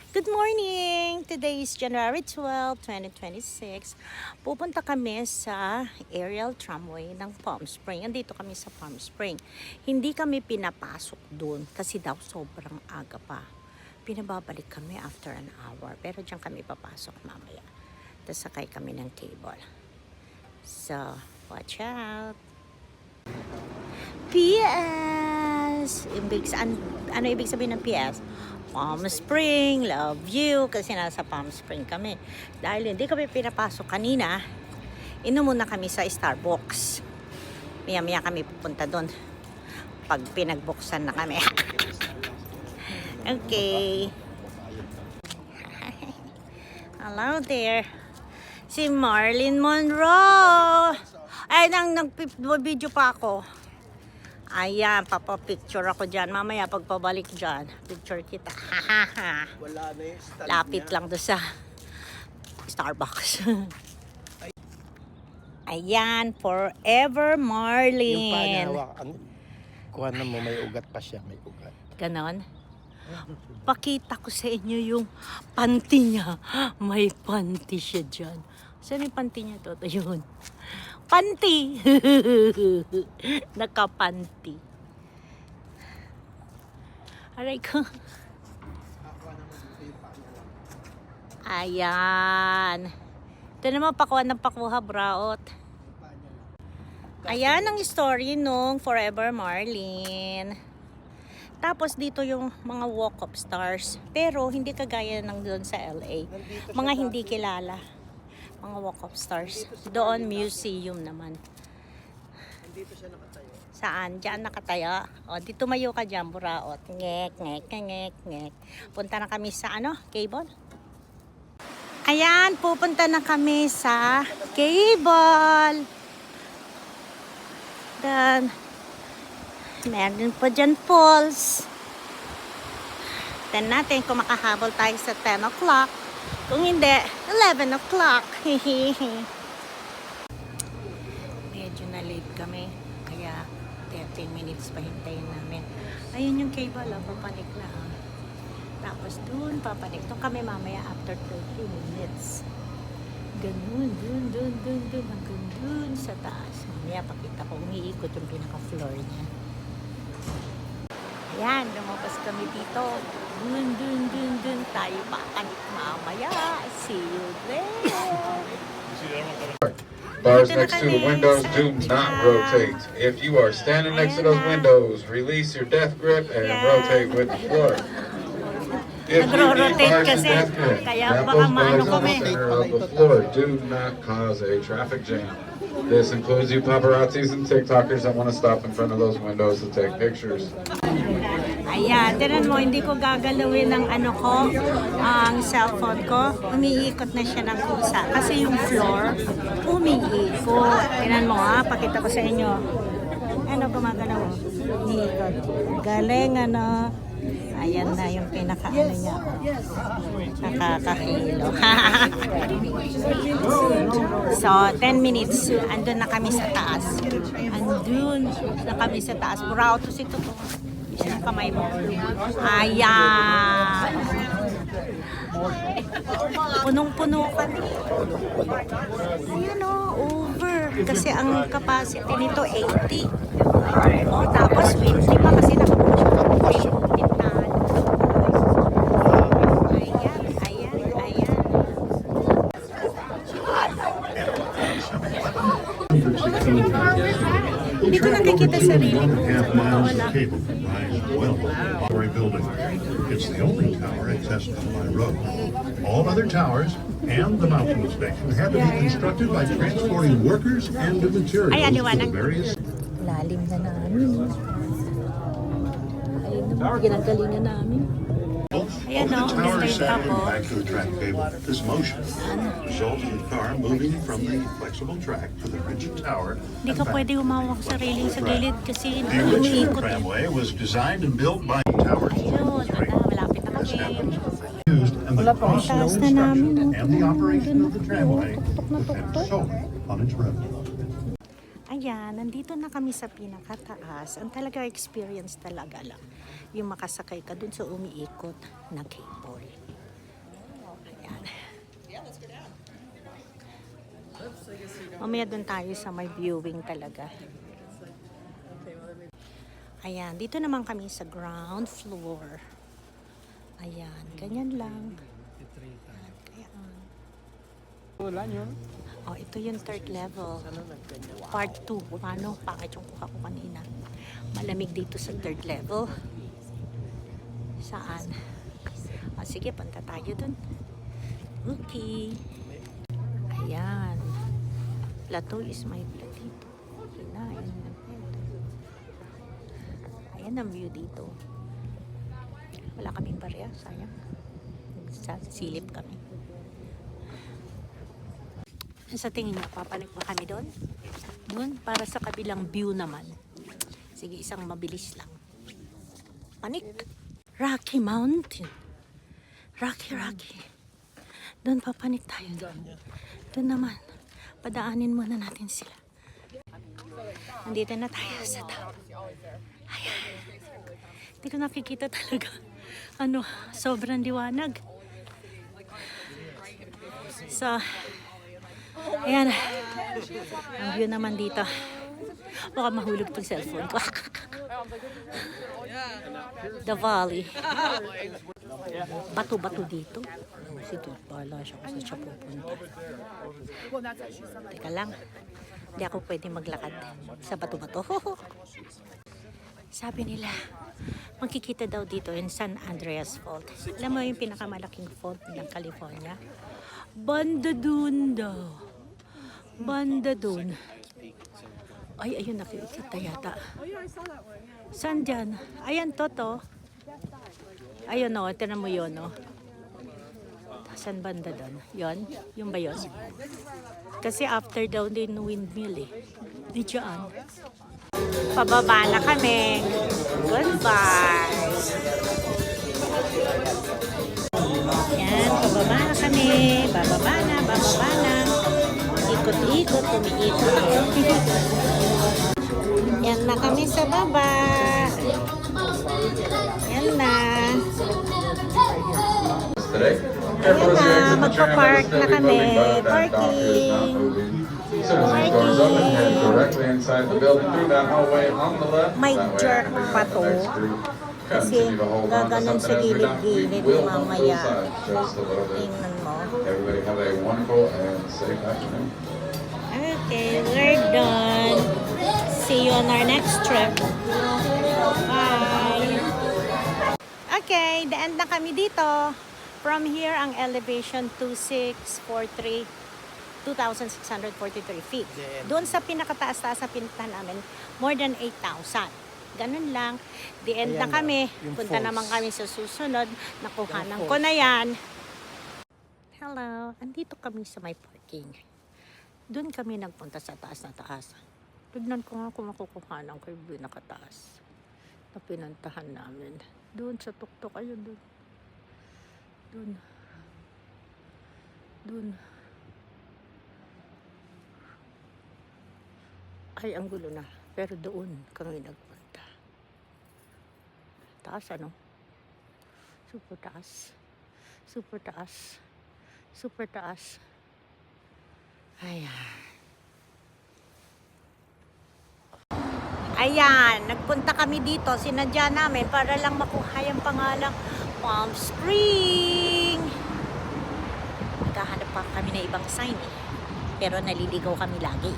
Good morning! Today is January 12, 2026. Pupunta kami sa aerial tramway ng Palm Spring. Andito kami sa Palm Spring. Hindi kami pinapasok doon kasi daw sobrang aga pa. Pinababalik kami after an hour. Pero diyan kami papasok mamaya. Tapos sakay kami ng cable. So, watch out! PS! Ano ibig sabihin ng PS? Palm Spring, love you, kasi nasa Palm Spring kami. Dahil hindi kami pinapasok kanina, inom muna kami sa Starbucks. Maya-maya kami pupunta doon pag pinagbuksan na kami. Okay. Hello there. Si Marilyn Monroe. Ay, nag-video pa ako. Ayan, papapicture ako dyan. Mamaya pagpabalik dyan, picture kita. Wala na yung stand Lapit niya. lang doon sa Starbucks. Ayan, Forever Yung Marlin. panahawakan, kuha na mo, may ugat pa siya, may ugat. Ganon. Pakita ko sa inyo yung panty niya. May panty siya dyan. Saan yung panty niya? Toto yun. Panty! Nakapanty. Aray ko. Ayan. Ito naman pakuha ng pakuha, braot. Ayan ang story nung Forever Marlin. Tapos dito yung mga walk-up stars. Pero hindi kagaya ng doon sa LA. Mga hindi kilala. Mga walk-up stars. Doon museum naman. Nandito siya nakatayo. Saan? Diyan nakatayo. O, di tumayo ka dyan, buraot. Ngek, ngek, ngek, ngek. Punta na kami sa ano? Cable? Ayan, pupunta na kami sa cable. Dan, meron pa dyan falls. Tignan natin kung makahabol tayo sa 10 o'clock. Kung hindi, 11 o'clock. Medyo na late kami. Kaya 30 minutes pa hintayin namin. Ayun yung cable, papanik na. Tapos dun, papanik. Doon kami mamaya after 30 minutes. Ganun, dun, hanggang dun sa taas. Mamaya pakita ko, umiikot yung pinaka-floor niya. Ayan, lumabas kami dito. Dun, tayo papanik mamaya. See you there. Bars next to the windows do not rotate. If you are standing next to those windows, release your death grip and rotate with the floor. If you need Nagro-rotate bars and kasi, death grip, kaya tap baka those maano bars in kami. the center of the floor. Do not cause a traffic jam. This includes you paparazzis and TikTokers that want to stop in front of those windows to take pictures. Ayan, tinan mo, hindi ko gagalawin ng ano ko, ang cellphone ko. Umiikot na siya ng kusa. Kasi yung floor, umiikot. Tinan mo ha, pakita ko sa inyo. Ano gumagalaw? Umiikot. Galing ano. Ayan na yung pinaka-ano niya. Nakakahilo. So, 10 minutes. Andun na kami sa taas. Andun na kami sa taas. Pura auto si Tuto. Isang kamay mo. Ayan. Punong-puno kami. Ayan o, over. Kasi ang capacity nito 80. O, tapos 20 pa kasi nakapuno siya ng pintahan. Ayan. Hindi ko nakikita sarili ko. Half miles Wala. of cable rise well above the building. It's the only tower accessible by road. All other towers and the mountain station had to be constructed by transporting workers and materials Ayan, to the liwanag. various. Lalim na namin. Ayun naman, ginagalingan namin. Ayan o, Over the ganda tower yung set tapo. back to attract cable. This motion results in the car moving from the flexible track to the rigid tower. Hindi ka pwede humawak sa railing sa gilid kasi The original umiikot. tramway was designed and built by towers. Ayun, malapit na This happened kami. used and the cross Taas road na namin. structure and the operation of the tramway Tuktok na depends tuktok. solely on its revenue. Ayan, nandito na kami sa pinakataas. Ang talaga experience talaga lang. Yung makasakay ka dun sa umiikot na cable. Ayan. Mamaya doon tayo sa may viewing talaga. Ayan, dito naman kami sa ground floor. Ayan, ganyan lang. Ayan. Oh, ito yung third level. Part 2. Paano? Pangit yung kuha ko kanina. Malamig dito sa third level. Saan? Ah, sige, punta tayo dun. Okay. Ayan. Plato is my platito. Kinain na ito. Ayan ang view dito. Wala kaming barya, sayang. Silip kami. Sa tingin niyo, papalik pa kami doon? Doon, para sa kabilang view naman. Sige, isang mabilis lang. Panik! Rocky Mountain. Rocky. Doon papanik tayo. Doon naman. Padaanin muna natin sila. Nandito na tayo sa top. Ayan. Hindi ko nakikita talaga. Sobrang liwanag. So, ayan. Ang view naman dito. Baka mahulog tong cellphone ko. The valley. Bato-bato dito. Sige, bahala siya kung saan siya pupunta. Teka lang. Hindi ako pwede maglakad sa bato-bato. Sabi nila, makikita daw dito in San Andreas Fault. Alam mo yung pinakamalaking fault ng California? Banda dun daw. Banda dun. Ay, ayun, nakikita yata. Saan dyan? Ayan, Toto. Ayun, o. Tinan mo yun, o. Saan banda dun? Yun? Yung ba yun? Kasi after daw din windmill, eh. Di dyan. Pababa na kami. Goodbye. Yan, pababa na kami. Bababa na. Ikot-ikot, umiikot. Yan na kami sa baba. Yan na. Ayan na, magpa-park na kami. Parking. May jerk pa to. Kasi gaganon sa gilid-gilid mamaya. Tingnan mo. Everybody have a wonderful and safe afternoon. Okay, we're done. See you on our next trip. Bye! Okay, the end na kami dito. From here, ang elevation 2,643 feet. Doon sa pinakataas-taas na pinuntahan namin, more than 8,000. Ganun lang. The end na kami. Punta naman kami sa susunod. Nakuhanan ko na yan. Hello. Andito kami sa may parking. Doon kami nagpunta sa taas na taas. Tignan ko nga kung makukuhanan ko yung pinakataas na pinuntahan namin. Doon sa tuktok. Ayun, doon. Doon. Ay, ang gulo na. Pero doon kami nagpunta. Taas, ano? Super taas. Ayan, nagpunta kami dito. Sinadya namin para lang makuha yung pangalang Palm Spring. Naghahanap pa kami na ibang sign, eh. Pero naliligaw kami lagi.